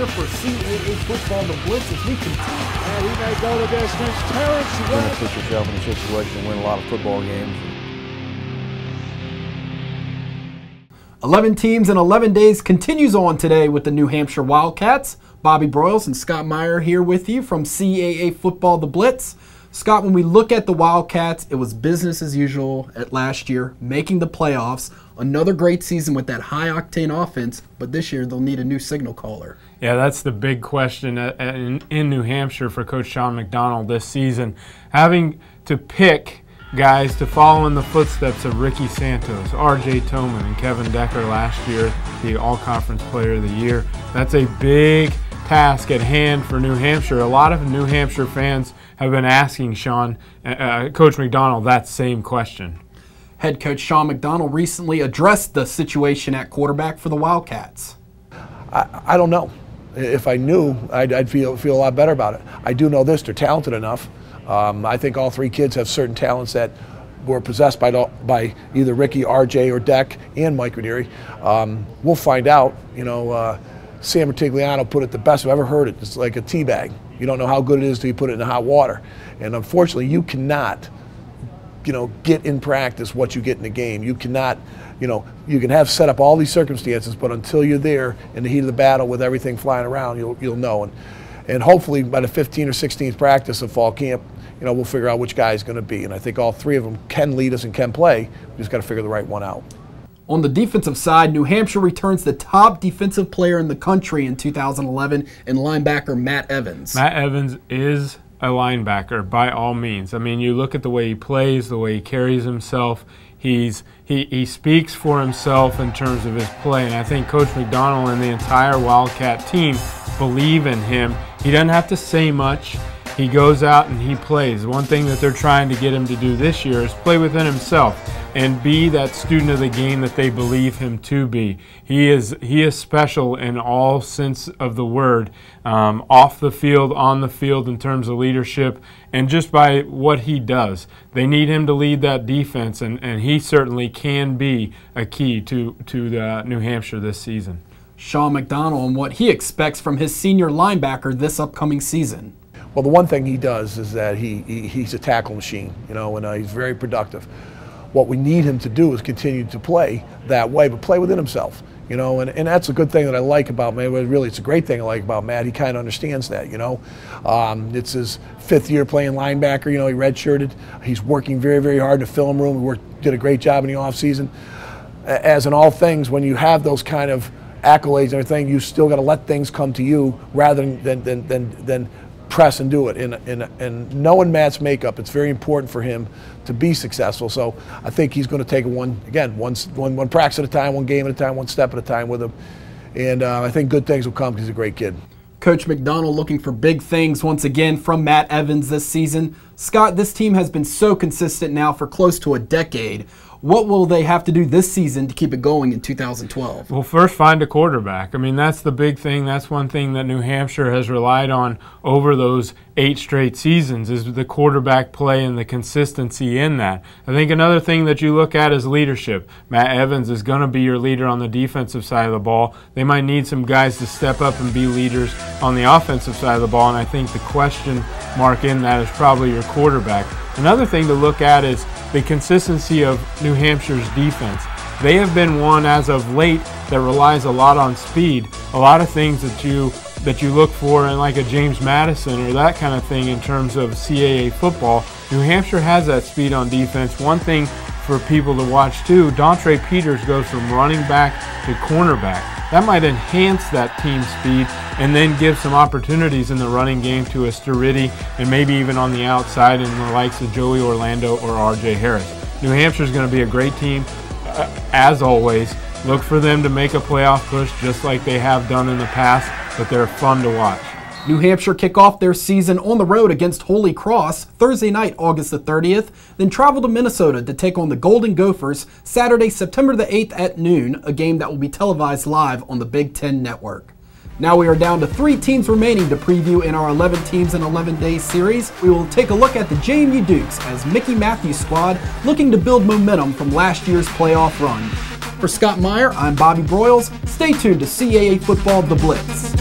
here for CAA football, the Blitz, as we continue. And he may go the distance. Terrence You're going to put yourself in a situation to win a lot of football games. 11 teams in 11 days continues on today with the New Hampshire Wildcats. Bobby Broyles and Scott Meyer here with you from CAA Football, the Blitz. Scott, when we look at the Wildcats, it was business as usual at last year, making the playoffs. Another great season with that high-octane offense, but this year they'll need a new signal caller. Yeah, that's the big question in New Hampshire for Coach Sean McDonald this season. Having to pick guys to follow in the footsteps of Ricky Santos, R.J. Toman, and Kevin Decker last year, the All-Conference Player of the Year. That's a big task at hand for New Hampshire. A lot of New Hampshire fans have been asking Coach McDonald that same question. Head coach Sean McDonald recently addressed the situation at quarterback for the Wildcats. I don't know. If I knew, I'd feel a lot better about it. I do know this, they're talented enough. I think all three kids have certain talents that were possessed by either Ricky, RJ, or Deck, and Mike Ranieri. We'll find out. You know, Sam Rutigliano put it the best I've ever heard it. It's like a tea bag. You don't know how good it is till you put it in the hot water. And unfortunately, you cannot, get in practice what you get in the game. You cannot, you can have set up all these circumstances, but until you're there in the heat of the battle with everything flying around, you'll know. And hopefully by the 15th or 16th practice of fall camp, we'll figure out which guy is going to be. And I think all three of them can lead us and can play. We just got to figure the right one out. On the defensive side, New Hampshire returns the top defensive player in the country in 2011 in linebacker Matt Evans. Matt Evans is a linebacker by all means. I mean, you look at the way he plays, the way he carries himself. He speaks for himself in terms of his play, and I think Coach McDonald and the entire Wildcat team believe in him. He doesn't have to say much. He goes out and he plays. One thing that they're trying to get him to do this year is play within himself and be that student of the game that they believe him to be. He is special in all sense of the word, off the field, on the field in terms of leadership, and just by what he does. They need him to lead that defense, and he certainly can be a key to the New Hampshire this season. Sean McDonald and what he expects from his senior linebacker this upcoming season. Well, the one thing he does is that he's a tackle machine, and he's very productive. What we need him to do is continue to play that way, but play within himself, and that's a good thing that I like about Matt. Really, it's a great thing I like about Matt. He kind of understands that, It's his 5th year playing linebacker, he redshirted. He's working very, very hard in the film room. We did a great job in the offseason. As in all things, when you have those kind of accolades and everything, you still got to let things come to you rather than press and do it. And knowing Matt's makeup, it's very important for him to be successful. So I think he's going to take one practice at a time, one game at a time, one step at a time with him. And I think good things will come because he's a great kid. Coach McDonald looking for big things once again from Matt Evans this season. Scott, this team has been so consistent now for close to a decade. What will they have to do this season to keep it going in 2012? Well, first find a quarterback. I mean, that's the big thing. That's one thing that New Hampshire has relied on over those 8 straight seasons is the quarterback play and the consistency in that. I think another thing that you look at is leadership. Matt Evans is going to be your leader on the defensive side of the ball. They might need some guys to step up and be leaders on the offensive side of the ball, and I think the question mark in that is probably your quarterback. Another thing to look at is the consistency of New Hampshire's defense. They have been one as of late that relies a lot on speed. A lot of things that you look for in like a James Madison or that kind of thing in terms of CAA football. New Hampshire has that speed on defense. One thing for people to watch too, Dontre Peters goes from running back to cornerback. That might enhance that team's speed and then give some opportunities in the running game to a Sturriddy and maybe even on the outside in the likes of Joey Orlando or R.J. Harris. New Hampshire is going to be a great team. As always, look for them to make a playoff push just like they have done in the past, but they're fun to watch. New Hampshire kick off their season on the road against Holy Cross Thursday night, August the 30th, then travel to Minnesota to take on the Golden Gophers Saturday, September the 8th at noon, a game that will be televised live on the Big Ten Network. Now we are down to 3 teams remaining to preview in our 11 teams in 11 days series. We will take a look at the JMU Dukes as Mickey Matthews' squad looking to build momentum from last year's playoff run. For Scott Meyer, I'm Bobby Broyles. Stay tuned to CAA Football, the Blitz.